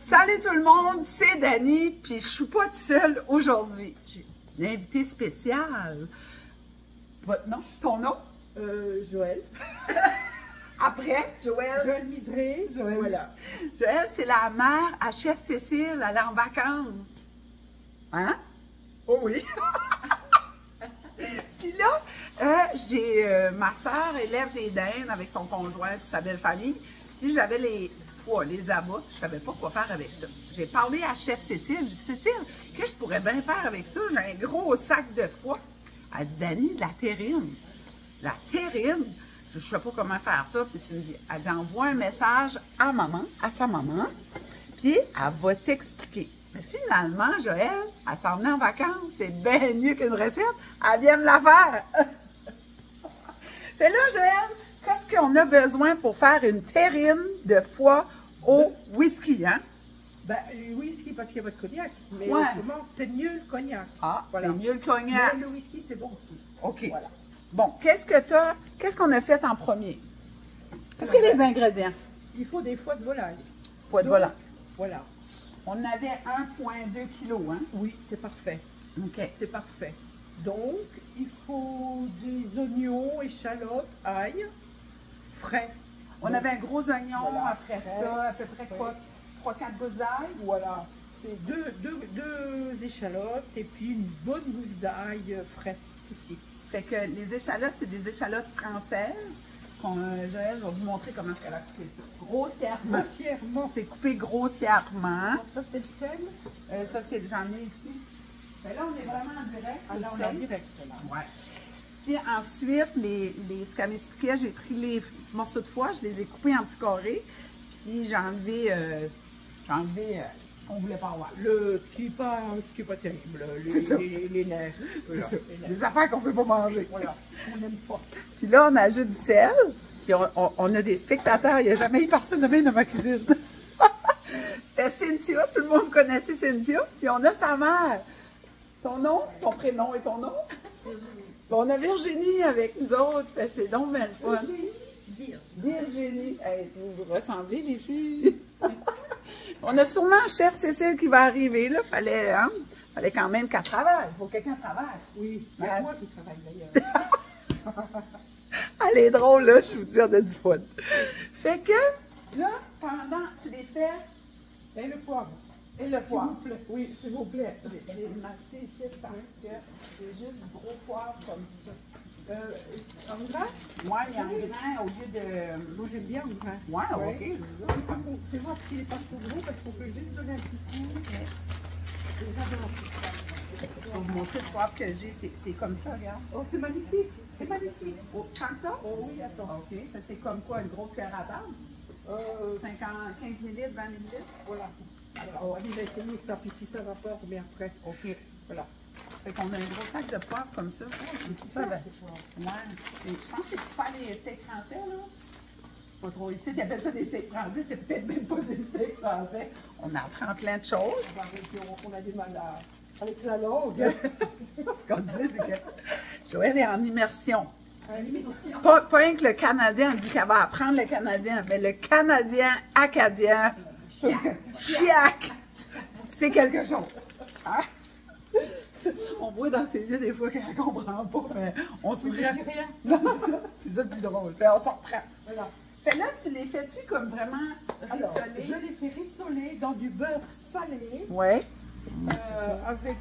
Salut tout le monde, c'est Dani, puis je suis pas toute seule aujourd'hui. J'ai une invitée spéciale. Votre nom? Ton nom? Joël. Après, Joël. Joël Miseré. Joël. Voilà. Joël, c'est la mère à Chef Cécile, elle est en vacances. Hein? Oh oui. Puis là, j'ai ma soeur élève des dindes avec son conjoint et sa belle famille. Puis j'avais les abats, je savais pas quoi faire avec ça. J'ai parlé à Chef Cécile, j'ai dit Cécile, qu'est-ce que je pourrais bien faire avec ça? J'ai un gros sac de foie. Elle dit Dani, de la terrine. La terrine? Je ne sais pas comment faire ça. Puis tu me dis, elle dit envoie un message à maman, à sa maman, puis elle va t'expliquer. Mais finalement, Joël, elle s'en venait en vacances, c'est bien mieux qu'une recette. Elle vient me la faire. Fait là, Joël, qu'est-ce qu'on a besoin pour faire une terrine de foie au whisky, hein? Ben, whisky parce qu'il n'y a pas de cognac. Mais Ouais. autrement, c'est mieux le cognac. Ah, Voilà. c'est mieux le cognac. Mais le whisky, c'est bon aussi. OK. Voilà. Bon, qu'est-ce qu'on a fait en premier? Qu'est-ce que les ingrédients? Il faut des foies de volaille. Foie de Donc, volaille. Voilà. On avait 1,2 kg, hein? Oui, c'est parfait. OK. C'est parfait. Donc, il faut des oignons, échalotes, ail, frais. On avait un gros oignon, Voilà. après ça, à peu près quoi? 3-4 gousses d'ail? Voilà. C'est deux échalotes et puis une bonne gousse d'ail frais aussi. Fait que les échalotes, c'est des échalotes françaises. Joël va vous montrer comment elle a coupé ça. Grossièrement. Grossièrement. C'est coupé grossièrement. Alors, ça, c'est le sel. Ça, c'est j'en ai ici. Fait là, on est vraiment en direct. Ah, là, on est en direct, là. Ouais. Puis ensuite, ce qu'elle m'expliquait, j'ai pris les morceaux de foie, je les ai coupés en petits carrés. Puis j'ai enlevé ce qu'on voulait pas avoir. Ce qui est pas terrible, C'est ça. les nerfs. C'est Voilà, ça. les nerfs. Les affaires qu'on ne peut pas manger. Voilà, on n'aime pas. Puis là, on ajoute du sel. Puis on a des spectateurs. Il n'y a jamais eu personne de même dans ma cuisine. Cynthia, tout le monde connaissait Cynthia. Puis on a sa mère. Ton nom, ton prénom et ton nom? Puis on a Virginie avec nous autres. Fait c'est donc bien le fun. Virginie. Hey, vous ressemblez, les filles. On a sûrement Chef Cécile qui va arriver. Là. Fallait quand même qu'elle travaille. Il faut que quelqu'un travaille. Oui, c'est Ouais. moi qui travaille d'ailleurs. Elle est drôle, là, je vous dis, on a du fun. Fait que, là, pendant, tu les fais, Et le poivre. et le S'il poivre. vous plaît. Oui, s'il vous plaît. J'ai massé ici parce que j'ai juste du gros poivre comme ça. En gras? Moi, il y a un grain au lieu de... Moi, j'aime bien en gras. Ouais, Ouais. ok, c'est ça. Fais voir s'il n'est pas trop gros parce qu'on peut juste donner un petit coup. J'adore. Je vais vous montrer le poivre que j'ai, c'est comme ça, regarde. Oh, c'est magnifique. C'est magnifique. Oh, tant que ça? Oh oui, attends. Ok, ça c'est comme quoi, une grosse cuillère à table? 50, 15 ml, 20 ml? Voilà. Alors, on va déjà essayer ça, puis si ça va pas, on met après. Ok. Voilà. Fait qu'on a un gros sac de poivre comme ça. Ça, ben, ouais, je pense que c'est pour faire les steaks français, là. C'est pas trop ici, tu appelles ça des steaks français, c'est peut-être même pas des steaks français. On apprend plein de choses. On a du mal avec la langue. Ce qu'on dit, c'est que Joël est en immersion. Immersion. Pas rien que le Canadien dit qu'elle va apprendre le Canadien, mais le Canadien acadien, chiac, c'est quelque chose. Hein? On voit dans ses yeux des fois qu'elle ne comprend pas, mais on se dit rien. Non, c'est ça le plus drôle. Fait, on s'en reprend. Voilà. Fait là, tu les fais-tu comme vraiment Alors, rissolés? je les fais rissoler dans du beurre salé Oui. avec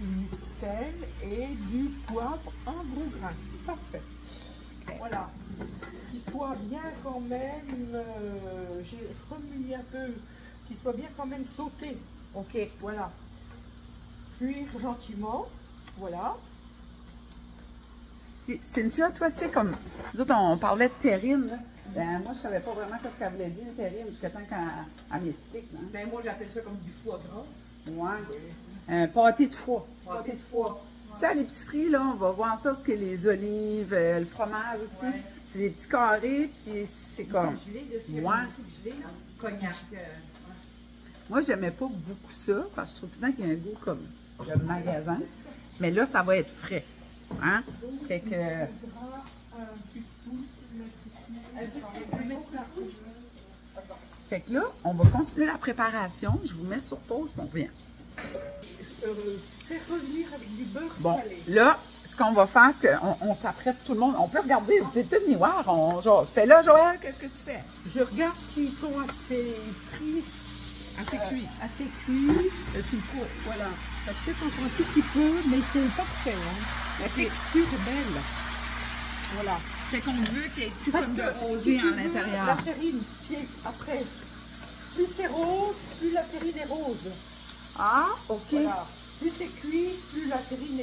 du sel et du poivre en gros grain. Parfait. Voilà. Qu'il soit bien quand même, j'ai remué un peu, qu'il soit bien quand même sauté. OK. Voilà. Cuire gentiment. Voilà. Puis, Cynthia, toi, tu sais, comme nous autres, on parlait de terrine, là. Ben, moi, je savais pas vraiment ce qu'elle voulait dire, terrine, jusqu'à temps qu'elle m'explique. Hein. Ben, moi, j'appelle ça comme du foie gras. Ouais. Un pâté de foie. Pâté de foie. Tu sais, à l'épicerie, là, on va voir ça, ce que les olives, le fromage aussi. Ouais. C'est des petits carrés, puis c'est comme... gelée dessus. Ouais. Une petite gelée, là. Cognac. Moi, j'aimais pas beaucoup ça, parce que je trouve tout le temps qu'il y a un goût comme de magasin. Mais là, ça va être frais. Hein? Fait que... Fait que là, on va continuer la préparation. Je vous mets sur pause, puis on revient. Faire revenir avec du beurre Bon, salé. là, ce qu'on va faire, c'est qu'on s'apprête tout le monde. On peut regarder le petit miroir, on jase. Fais là, Joël, qu'est-ce que tu fais? Je regarde s'ils sont assez frits, Assez cuit. assez cuits. Tu le cours. Voilà. Ça peut-être encore un tout petit peu, mais c'est parfait. Hein. La texture est belle. Voilà. Fait qu'on veut qu'il y ait plus Parce comme de que, rosé si tu en veux, l'intérieur. La terrine, après, plus c'est rose, plus la terrine est rose. Ah, OK. Voilà. Plus c'est cuit, plus la terrine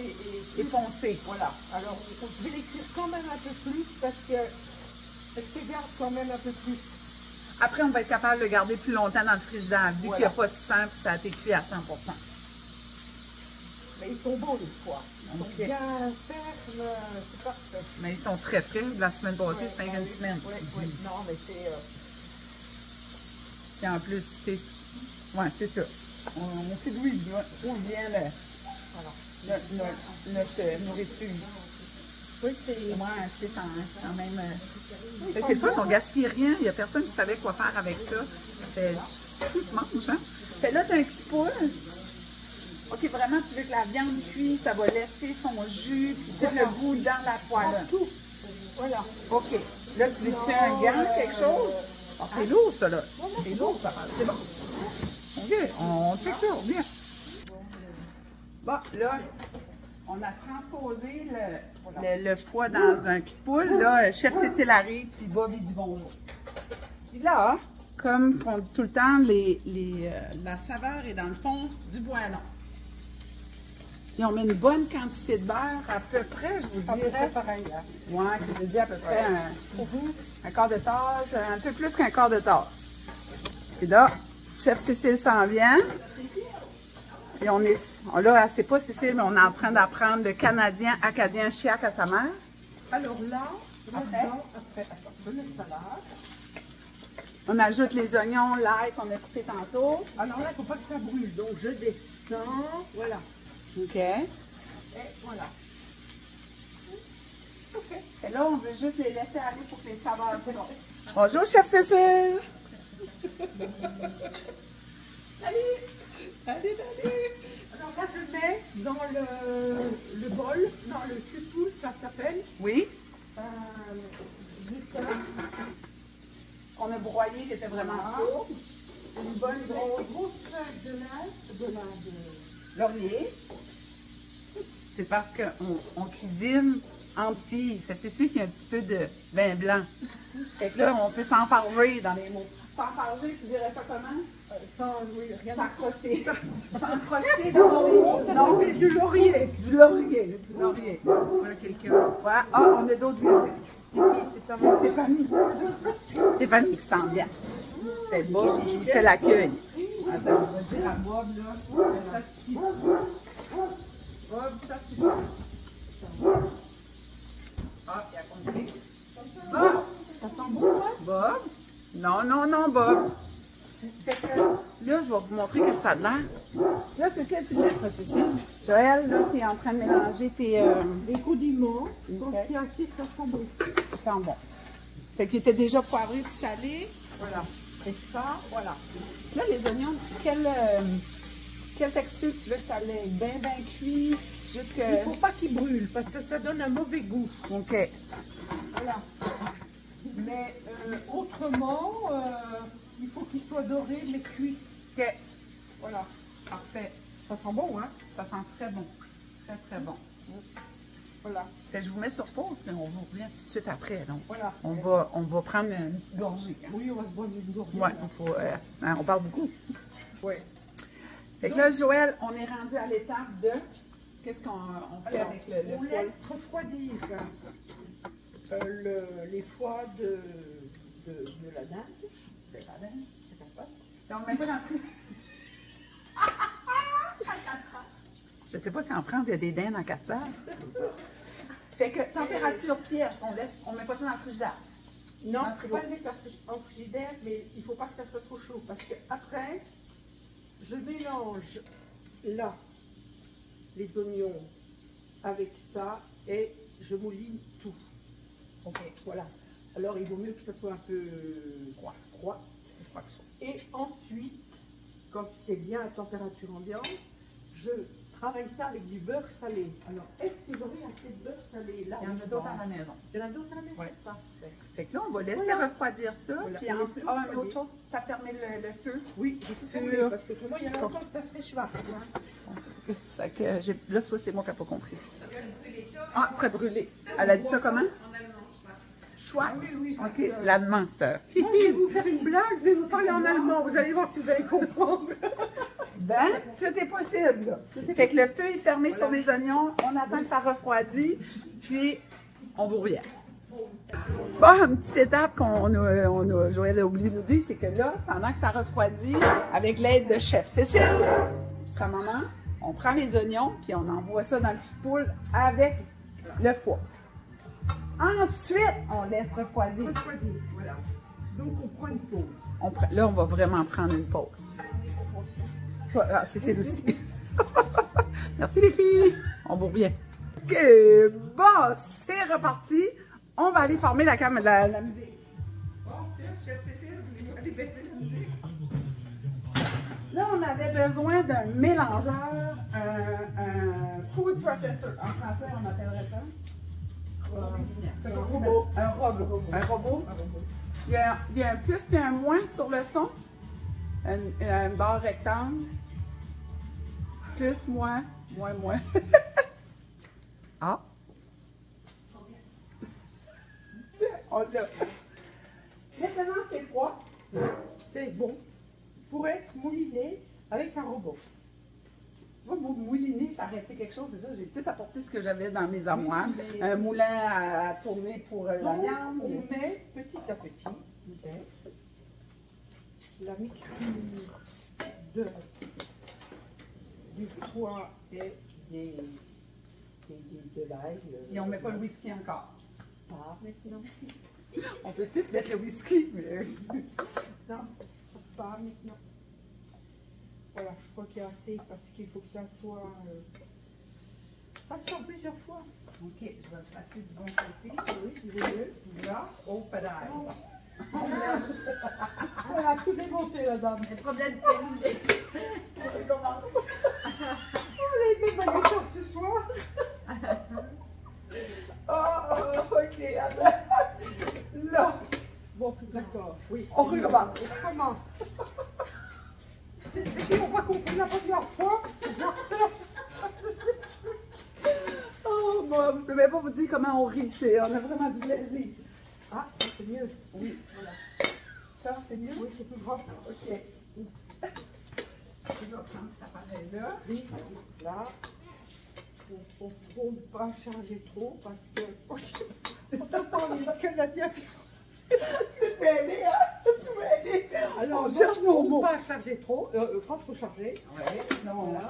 Et foncé. Voilà. Alors, je vais les cuire quand même un peu plus parce que elle se garde quand même un peu plus. Après, on va être capable de le garder plus longtemps dans le frigidaire, vu Voilà. qu'il n'y a pas de sang puis ça a été cuit à 100%. Mais ils sont beaux les foies. Ils sont Ok. bien fermes, c'est parfait. Mais ils sont très frais. De la semaine passée, c'était une semaine. Oui. Non, mais c'est... Et en plus, c'est ça. On sait d'où vient voilà. notre nourriture. Oui, c'est... C'est ça, hein, quand même. Oui, C'est le fun, on gaspille rien. Il n'y a personne qui savait quoi faire avec ça. Tout se mange, hein? Fait là, tu as un petit poule. OK, vraiment, tu veux que la viande cuise, ça va laisser son jus, puis tout le goût dans la poêle. Tout. Voilà. OK. Là, tu veux-tu un gant, quelque chose? Ah, c'est lourd, ça, là. C'est lourd, ça. C'est bon. OK, on check ça, on vient. Bon, là, on a transposé le foie dans un cul de poule. Là, chef Cécile arrive, puis Bob, il dit bonjour. Puis là, comme on dit tout le temps, la saveur est dans le fond du boileau. Puis on met une bonne quantité de beurre, à peu près, je vous dirais. Pareil, hein. Ouais, je vous dis à peu près un quart de tasse, un peu plus qu'un quart de tasse. Et là, chef Cécile s'en vient. Puis là, c'est pas Cécile, mais on est en train d'apprendre le canadien acadien chiac à sa mère. Alors là, Après? attends, je mets ça là. On ajoute les oignons, l'ail qu'on a coupé tantôt. Alors là, il ne faut pas que ça brûle. Donc je descends. Voilà. OK. Et voilà. OK. Et là, on veut juste les laisser aller pour que les saveurs montent. Bonjour, chef Cécile! Allez. Alors là, je mets dans le bol, dans le cul-poule, ça s'appelle. Oui? Du thym. On a broyé, qui était vraiment chaud. Une bonne Grosse feuille de laurier. C'est parce qu'on cuisine entre filles. Fait que c'est sûr qu'il y a un petit peu de vin blanc. Fait que là, on peut s'enfarger dans les mots. S'enfarger, tu dirais ça comment? rien S'accrocher. S'accrocher dans les mots. Non, mais du laurier. du laurier. Du laurier. Voilà quelqu'un. Ouais. Ah, on a d'autres visites. Stéphanie. Stéphanie qui sent bien. C'est Bob, il fait l'accueil. Attends, on va dire à Bob, là, ça suffit. Bob, ça suffit. Ah, il a compris. Bob, ça sent bon, hein? Bob? Non, Bob. Fait que là, je vais vous montrer que ça a l'air. Là, Cécile, tu le mets pas, Cécile. Joël, là, tu es en train de mélanger tes... Des condiments. Ok. Donc, c'est assez, ça sent bon. Ça sent bon. Fait qu'il était déjà poivré et salé. Voilà. Et ça, voilà. Là, les oignons, quelle texture tu veux que ça ait? Bien cuit, jusque... Il ne faut pas qu'ils brûlent parce que ça donne un mauvais goût. OK. Voilà. Mais autrement, il faut qu'ils soient dorés mais cuits. OK. Voilà. Parfait. Ça sent bon, hein? Ça sent très bon. Très, très bon. Voilà. Fait que je vous mets sur pause, mais on vous revient tout de suite après. Donc, Voilà. on va prendre une petite gorgée. Hein. Oui, on va se boire une gorgée. Ouais, on parle beaucoup. Oui. Fait que là, Joël, on est rendu à l'étape de... Qu'est-ce qu'on fait Alors, avec le on foie? laisse refroidir les foies de la dinde. De la dinde. Et on ne met pas dans le prix. Je ne sais pas si en France, il y a des dindes en 4 heures. Fait que température pièce, on ne met pas ça dans le frigidaire. Non, il faut pas le mettre en frigidaire, mais il ne faut pas que ça soit trop chaud parce que après, je mélange là les oignons avec ça et je mouline tout. Ok, voilà. Alors il vaut mieux que ça soit un peu froid. Et ensuite, quand c'est bien à température ambiante, je travaille ça avec du beurre salé. Alors, est-ce que j'aurai assez de beurre salé là? Il y en a d'autres à la maison. Il y en a d'autres à la maison? Oui. Parfait. Fait que là, on va laisser Voilà. refroidir ça. Voilà. Puis On laisse ensuite, refroidir. une autre chose, tu as fermé le feu. Oui, je suis Sur- sûre, parce que autrement, il y en a longtemps que ça serait schwartz. Ça que là, tu vois, c'est moi qui n'ai pas compris. Ah, ça serait brûlé. Elle a dit ça comment? Schwartz. Oui, oui, OK, l'allemand, c'est Moi, je vais vous faire une blague, je vais vous parler en allemand. Vous allez voir si vous allez comprendre. Ben, tout est possible. Là. Fait que le feu est fermé sur les oignons. On attend que ça refroidisse. Puis, on vous revient. Bon, une petite étape Joël a oublié de nous dire, c'est que là, pendant que ça refroidit, avec l'aide de chef Cécile, sa maman, on prend les oignons, puis on envoie ça dans le pit de poule avec le foie. Ensuite, on laisse refroidir. Voilà. Donc, on prend une pause. Là, on va vraiment prendre une pause. Ah, Cécile aussi. Merci les filles. On vous revient. OK, bon, c'est reparti. On va aller former la musique. Bon, tiens, chef Cécile, voulez-vous aller baisser la musique? Là, on avait besoin d'un mélangeur, un food processor. En français, on appellerait ça? Un robot. Un robot. Il y a un plus et un moins sur le son. Un barre rectangle. Plus, moins, moins. Ah! On l'a. Maintenant, c'est froid. C'est bon pour être mouliné avec un robot. Tu vois, mouliner, ça aurait fait quelque chose, c'est ça. J'ai tout apporté ce que j'avais dans mes armoires. Un moulin à tourner pour la viande. On met petit à petit la mixture du foie et de l'ail. Et on ne met pas le whisky encore. Pas maintenant. On peut tout mettre le whisky, mais... Non, pas maintenant. Voilà, je crois qu'il y a assez parce qu'il faut que ça soit passé en plusieurs fois. OK, je vais le passer du bon côté. Oui, du mieux. Là, au pédale. On a tout démonté, la dame. Le problème technique. On recommence. On a été baguetteurs ce soir. Oh, OK, attends. Là, Bon, d'accord, oui. on recommence. On recommence. C'est qu'ils n'ont pas compris la première fois. Oh, bon, je ne peux même pas vous dire comment on rit. On a vraiment du plaisir. Ah, ça c'est mieux. Oui, voilà. Ça, c'est mieux? Oui, c'est plus grand. OK. Je vais prendre cet appareil-là. Oui, là. On ne peut pas charger trop parce que. On peut pas dire que la diaphragme. Tout mêlé, hein? Tout mêlé. Alors, on cherche nos mots. pas charger trop, pas trop charger. Ouais, non. Voilà,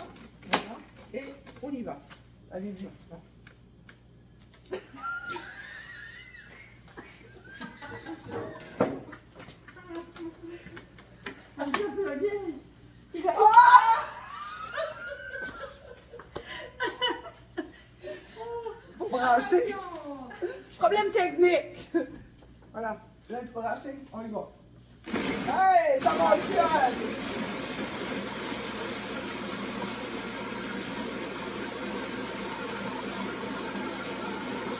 voilà. Et on y va. Allez-y. Faut brancher. Problème technique. Voilà. Là, tu vas brancher. On y va. Hey, ça fonctionne.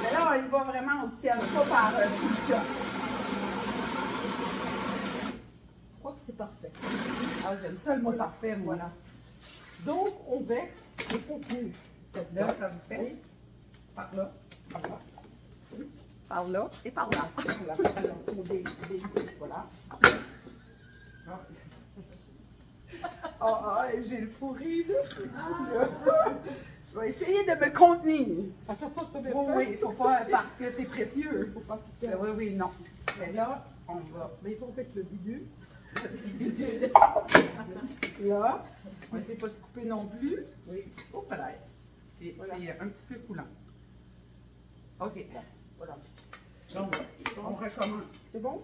Mais là, il va vraiment au tiers, pas par pulsion. Je crois que c'est parfait. Ah, j'aime ça le mot parfait, moi. Voilà. Donc, on verse le contenu. Là, ça vous fait par là, par là. Par là et par là. Voilà. Ah, j'ai le fou rire, là. C'est fou, là. Je vais essayer de me contenir. Attention, tu Oui, oui, il ne faut pas, parce que c'est précieux. Faut pas tout Oui, oui, non. Mais là, on va. Mais il faut mettre le bidule. Là, on ne sait pas se couper non plus. Oui. Oh, peut-être. C'est Voilà. un petit peu coulant. OK. Voilà. On recommence. C'est bon?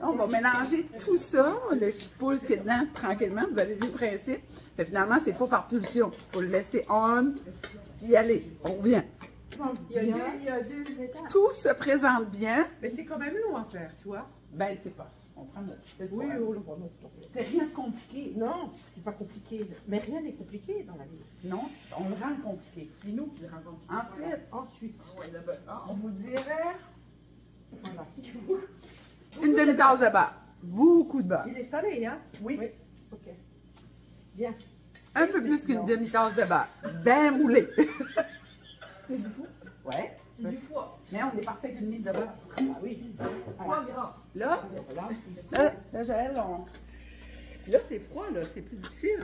On va mélanger tout ça, le cul de poule, ce qui est dedans, tranquillement. Vous avez vu le principe. Mais finalement, c'est pas par pulsion. Il faut le laisser on, puis y aller. On revient. Il y a deux étapes. Tout se présente bien. Mais c'est quand même long à faire, tu vois. Ben, tu sais pas, on prend notre petite Oui, poêle. on le voit notre tour. C'est rien de compliqué. Non, c'est pas compliqué. Mais rien n'est compliqué dans la vie. Non, on le rend compliqué. C'est nous qui le rendons. Ensuite, Ouais, on vous dirait voilà. une demi-tasse de beurre. Beaucoup de beurre. Il est salé, hein? Oui. Ok. Bien. Un peu plus qu'une demi-tasse de beurre. Bien roulé. C'est du fou. Ouais. C'est du foie. Mais on est parti avec une litre de beurre. Ah oui. Foie gras. Là, Voilà. là, Jaël, là, c'est froid, là. C'est plus difficile.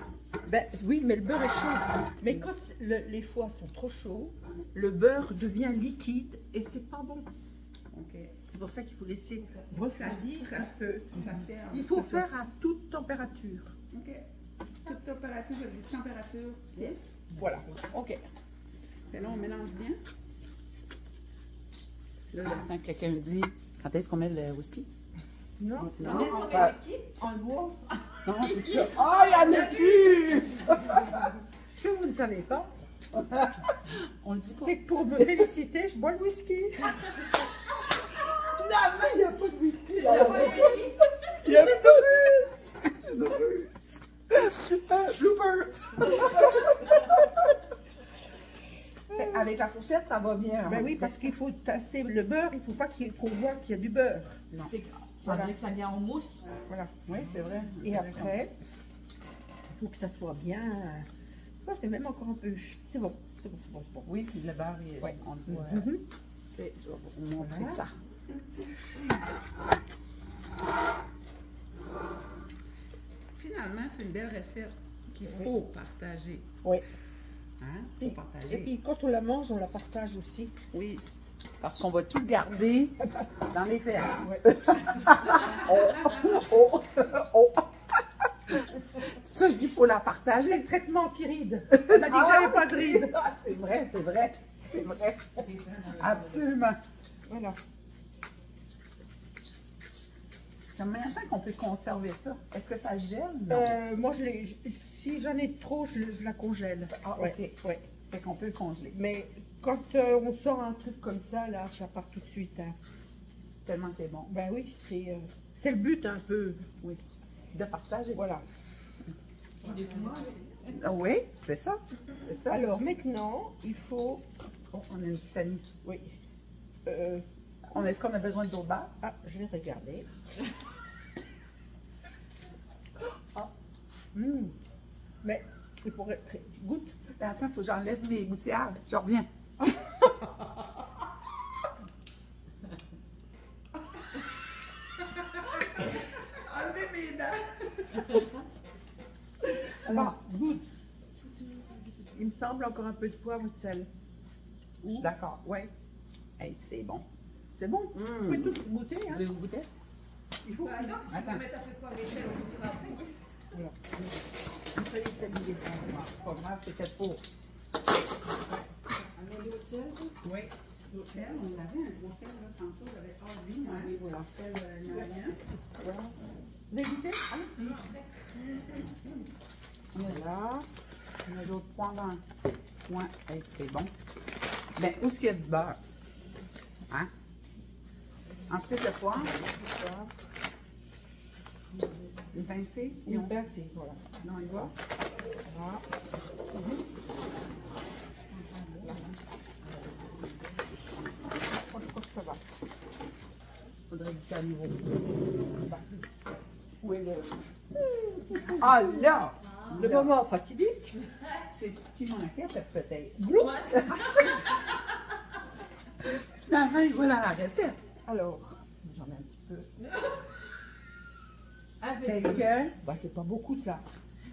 Ben oui, mais le beurre est chaud. Mais quand les foies sont trop chauds, le beurre devient liquide et c'est pas bon. OK. C'est pour ça qu'il faut laisser Ça refroidir. fait. Il faut faire à toute température. OK. Toute température, je dis température pièce. Voilà. OK. Et là, on mélange bien. Là, j'entends que quelqu'un dit quand est-ce qu'on met le whisky? Non. Non, Est-ce qu'on met le whisky? on le boit. Non, c'est ça. Ah, il n'y en a plus! Ce que vous ne savez pas, On le dit pas. c'est que pour me féliciter, je bois le whisky. Finalement, il n'y a pas de whisky. C'est pas le whisky. Il n'y a pas de... C'est une ruse. Bloopers. Avec la fourchette, ça va bien. Ben oui, parce qu'il faut tasser le beurre, il ne faut pas qu'on voit qu'il y a du beurre. Non. Ça veut dire que ça vient en mousse. Voilà. Oui, c'est vrai. Et après, il faut que ça soit bien. Oh, c'est même encore un peu. C'est bon, c'est bon, c'est bon, c'est bon. Oui, puis le beurre, Ouais. on le voit. Mhm. Ok, je vais vous montrer Voilà. ça. Finalement, c'est une belle recette qu'il faut partager. Oui. Hein? Et, Faut partager. et puis quand on la mange, on la partage aussi. Oui, parce qu'on va tout garder dans les fesses. Ouais. Oh, oh. C'est pour ça que je dis qu'il faut la C'est partager. le traitement anti-rides. On a dit que j'avais pas de rides. Ah, c'est vrai, c'est vrai. C'est vrai. Absolument. Voilà. Combien de temps qu'on peut conserver ça? Est-ce que ça gèle? Non. Moi, si j'en ai trop, je la congèle. Ah, Ouais, ok. ouais. Fait qu'on peut le congeler. Mais quand on sort un truc comme ça, là, ça part tout de suite. Hein. Tellement c'est bon. Ben oui, c'est le but un peu. Oui. De partager. Voilà. Ah oui, c'est ça. C'est ça. Alors maintenant, il faut. Oh, on a une petite amie. Oui. Est-ce qu'on a besoin d'autres beurre? Ah, je vais regarder. Ah. Mais il pourrait. Goûte. Ben, attends, il faut que j'enlève mes gouttières. Je reviens. Enlevez mes dents. Alors, goûte. Il me semble encore un peu de poivre ou de sel. Je suis d'accord. Ouais. Hey, c'est bon. C'est bon. Vous pouvez tout goûter. Hein. Voulez-vous goûter? Il faut. Bah non, si on Attends. peut mettre un peu de poivre et sel, on goûtera après. Oui, Voilà. Il fallait stabiliser. C'est pas grave, c'était pour. on met de l'eau de sel. Oui. Le sel, on avait un gros sel là, tantôt, j'avais hâte de lui. Oui, voilà. Sel moyen. Voilà. Vous avez goûté? Voilà. On a d'autres points dans le coin. Hey, c'est bon. Ben, où est-ce qu'il y a du beurre? Hein? Ensuite, le poivre. Une pincée? Une pincée, voilà. Non, il va. Voilà. Moi, je crois que ça va. Faudrait goûter à nouveau. Où est le... Ah là! Le moment fatidique. C'est ce qui manquait peut-être. Glou. Ouais, c'est ça. Finalement, il va dans la recette. Alors, j'en ai un petit peu. Fait que, Bah, c'est pas beaucoup ça.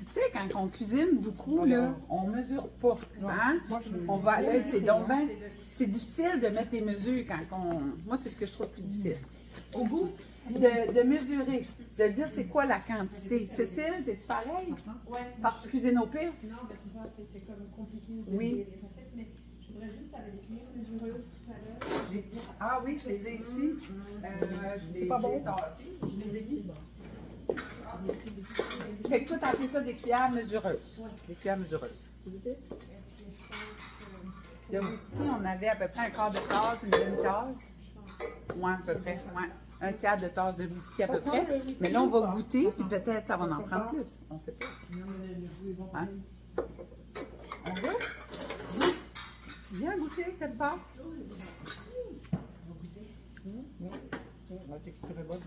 tu sais, quand on cuisine beaucoup, Voilà. là, on mesure pas. Non. Hein? Moi, je- On va aller, c'est donc hein. ben, c'est difficile de mettre des mesures quand on... Moi, c'est ce que je trouve plus difficile. Au goût? De mesurer, de dire c'est quoi la quantité. Cécile, t'es-tu pareil? Ouais. Parce que tu cuisines au pire? Non, mais c'est ça, c'était comme compliqué de Oui. dire les recettes, mais je voudrais juste avec des cuillères mesureuses tout à l'heure. Ah oui, je les ai ici. Je les pas bon? ai tassés. Je les ai mis. Fait que toi, t'as appelé ça des cuillères mesureuses. Des cuillères mesureuses. Le whisky, on avait à peu près un quart de tasse, une demi-tasse. Ouais, à peu près. Ouais. un tiers de tasse de whisky à peu Ça sent près. le whisky Mais là, on ou va pas? goûter, puis peut-être ça va Ça en sent prendre pas? plus. On sait pas. Hein? On goûte? Viens goûter, t'aimes pas? La texture est bonne.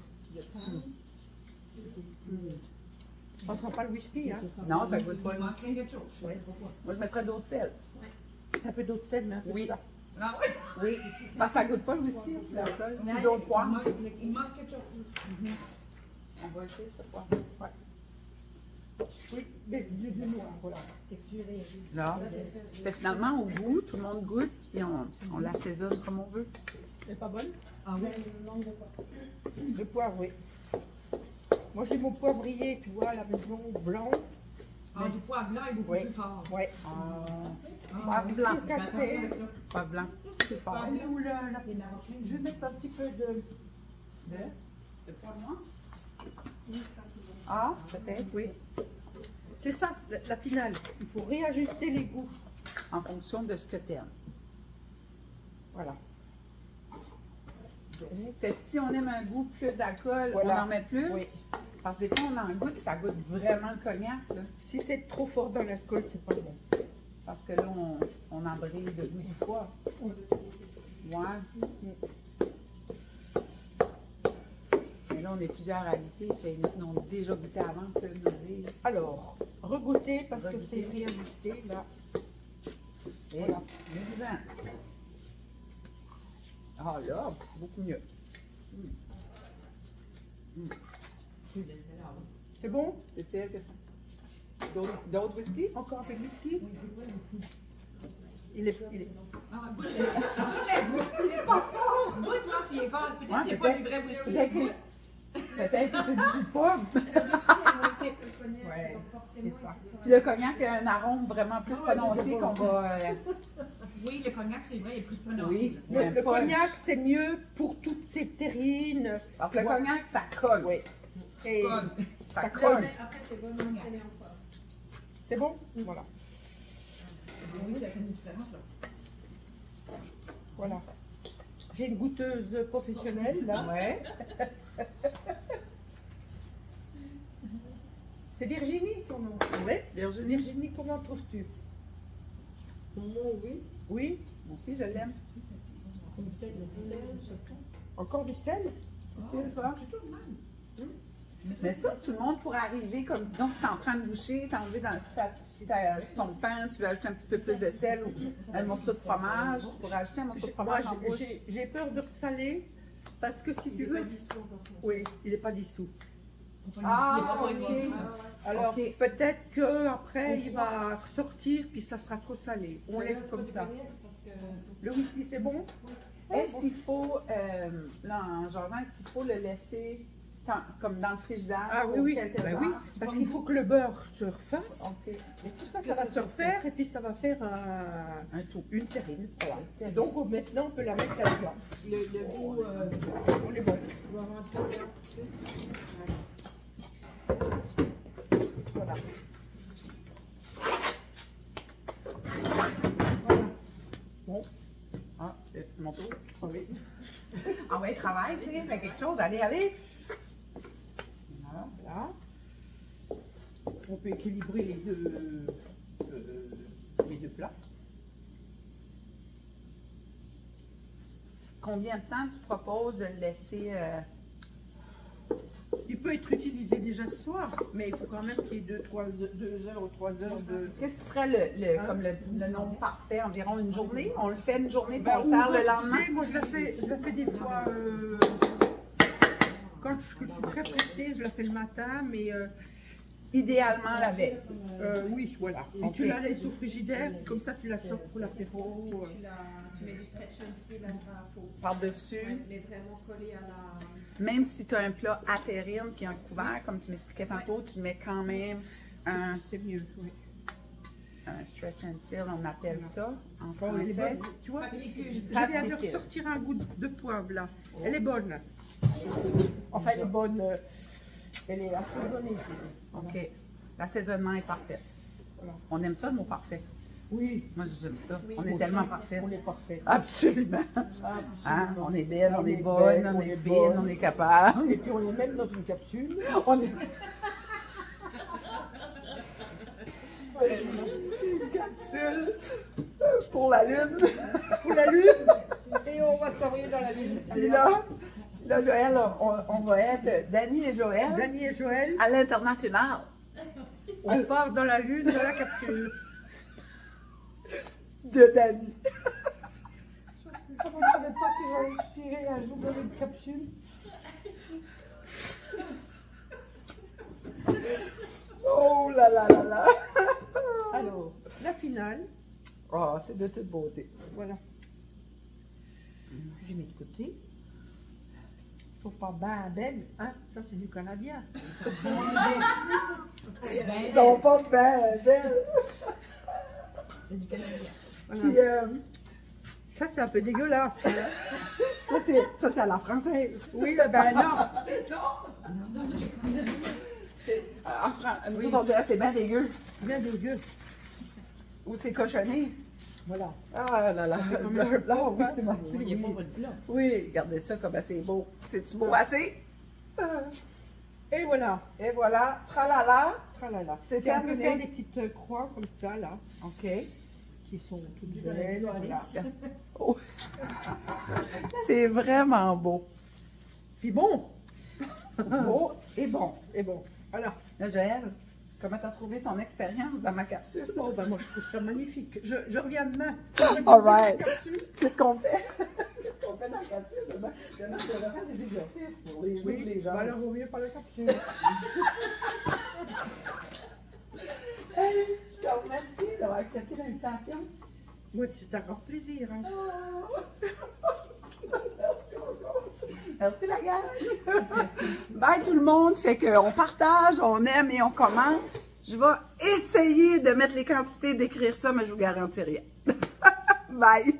Ça sent pas le whisky, hein? Non, ça goûte pas. Il manquerait quelque chose, je sais Ouais. pas quoi. Moi, je mettrais d'autres sel. Un peu d'eau de sel, mais un peu Oui. de ça. Ah oui? Oui. Parce que ça goûte pas le whisky, c'est l'alcool. Mais Puis d'autres il poivres. manque quelque chose. On va essayer ce poivre. Ouais. Oui, du noir, voilà. Là. Fait finalement, au goût, tout le monde goûte, puis on l'assaisonne comme on veut. C'est pas bonne? Ah oui? Le poivre, oui. Moi, j'ai mon poivrier, tu vois, à la maison, blanc. Ah, du poivre blanc est beaucoup Oui. plus fort. Ouais. Poivre blanc. Pire cassé. Poivre blanc. C'est fort. Elle est où je vais mettre un petit peu de... De poivre noir? Ah, peut-être, oui. C'est ça, la finale. Il faut réajuster les goûts. En fonction de ce que tu aimes. Voilà. Fait que si on aime un goût plus d'alcool, Voilà. on en met plus. Oui. Parce que des fois, on en goûte, ça goûte vraiment le cognac. Là. Si c'est trop fort dans l'alcool, c'est pas bon. Parce que là, on en brille de goût du foie. Ouais. Mais là, on est plusieurs à goûter. Fait nous, on a déjà goûté avant, peuvent nous dire. Alors, regoûter parce que Regoûter. c'est réajusté, là. Et Voilà. mieux-en. Ah là, beaucoup mieux. C'est bon? Cécile, qu'est-ce que c'est? D'autres whisky? Encore un peu de whisky? Il est... Ah, goûte, il est pas fort! Goûte, là, s'il est fort. Peut-être Ouais, que c'est pas peut-être. du vrai whisky. Peut-être que c'est du jus de pomme. Ouais, c'est ça. Puis le cognac a un arôme vraiment plus prononcé qu'on va. Oui, le cognac, c'est vrai, il est plus prononcé. Oui. là. Le cognac, c'est mieux pour toutes ces terrines. Parce que le cognac, ça colle. Oui. Et Colle. Ça colle. colle. Après, c'est bon, non, c'est en poivre. c'est bon? Voilà. Oui, ça fait une différence, là. Voilà. J'ai une goûteuse professionnelle, là. Ouais. C'est Virginie, son nom. Oui. Virginie. Virginie, comment trouves-tu? Oui. Oui? Moi aussi, je l'aime. Peut-être le sel, je sais pas. Encore du sel? Cécile, toi? C'est tout de même. Mais ça, tout le monde pourrait arriver comme. Donc, si t'en prends une bouchée, t'en enlever dans sur ton pain, tu veux ajouter un petit peu plus de sel ou un morceau de fromage. Tu pourrais ajouter un morceau de Moi, fromage en bouche. j'ai peur de saler parce que si tu veux. Oui, il n'est pas dissous. Ah, Il est pas ok. brûlé. Alors Ok. peut-être qu'après il va ressortir puis ça sera trop salé. On laisse comme ça. Le whisky c'est bon? Est-ce qu'il faut, là en jasant, est-ce qu'il faut le laisser comme dans le frigidaire Ah oui, pour oui. quelques Ben heures? oui, parce qu'il faut que le beurre se refasse. Ok. Et tout ça, ça va se refaire et puis ça va faire Un tout. une terrine. Voilà. Terrine. Donc maintenant on peut la mettre là-dedans. Le goût, On est bon. je vais rentrer dedans plus. Voilà. Bon. Ah, c'est mon tour. Oui. Ah ouais, travail, tu sais, fais quelque chose, allez, allez. Voilà. Voilà. On peut équilibrer les deux plats. Combien de temps tu proposes de le laisser Il peut être utilisé déjà ce soir, mais il faut quand même qu'il y ait 2 heures ou 3 heures de... Qu'est-ce qui serait comme le nombre parfait, environ une journée? On le fait une journée, puis Ben, on le sert ou le moi, lendemain? tu sais, moi je la fais des fois, quand je suis très pressée, je la fais le matin, mais Idéalement la veille. oui, voilà. Et Ok. tu la laisses au frigidaire, comme ça tu la sors pour l'apéro. Tu mets du stretch aussi là pour Par-dessus, mais vraiment collé à la. même si tu as un plat à terrine qui a un couvert, comme tu m'expliquais tantôt, tu mets quand même un C'est mieux, oui. stretch and seal, on appelle ça en Oh, elle est français. bonne. Tu vois, Papier je film. viens de Papier film. ressortir un goût de poivre là. Elle est bonne. Enfin, elle est bonne. Elle est assaisonnée, je dirais. OK. L'assaisonnement est parfait. Voilà. On aime ça, le mot parfait. Oui. Moi, j'aime ça. Oui. On est tellement parfaits. On est parfait. Absolument. Absolument. Hein? On est belle, on est bonne, belle, on est fine, bonne. on est capable. Et puis on les met dans une capsule. On est... Une capsule pour la lune. Pour la lune. Et on va s'envoyer dans la lune. Puis là, Joël, on va être Dani et Joël Dani et Joël, à l'international. on part dans la lune de la capsule. De Dani. Comme on ne savait pas qu'ils allaient tirer un jour dans une capsule. Oh là là là là. Alors, la finale, Oh, c'est de toute beauté. voilà. J'ai mis de côté. Ils sont pas ben belles, hein? Ça c'est du Canadien. Ils sont pas belles. C'est du Canadien. Voilà. Puis, Ça c'est un peu dégueulasse. Hein? ça, c'est à la française. Oui, ben non. Nous autres, on dirait que c'est bien dégueu. C'est bien dégueu. Ou c'est cochonné. Voilà. Ah là là. Comme un Là, oui, plat, merci. Vous voyez pas votre plat. Oui, regardez ça comme c'est beau. C'est-tu beau assez? Et voilà. Et voilà, tralala. Tralala. C'est On peut terminé. faire des petites croix comme ça là, OK. qui sont toutes Du belles. Canadien, Voilà. Alice. Oh. C'est vraiment beau. Puis bon. Beau et bon. Et bon. Voilà. Là, Joël, comment t'as trouvé ton expérience dans ma capsule? Oh, ben moi je trouve ça magnifique. Je reviens demain. All right. Qu'est-ce qu'on fait? Qu'est-ce qu'on fait dans la capsule? Demain, je vais faire des exercices pour les genoux, les jambes. Alors on vient par la capsule. Hey, je te remercie d'avoir accepté l'invitation. Moi, c'est un grand plaisir. Hein. Merci la gang. Bye tout le monde. Fait qu'on partage, on aime et on commente. Je vais essayer de mettre les quantités, d'écrire ça, mais je vous garantis rien. Bye.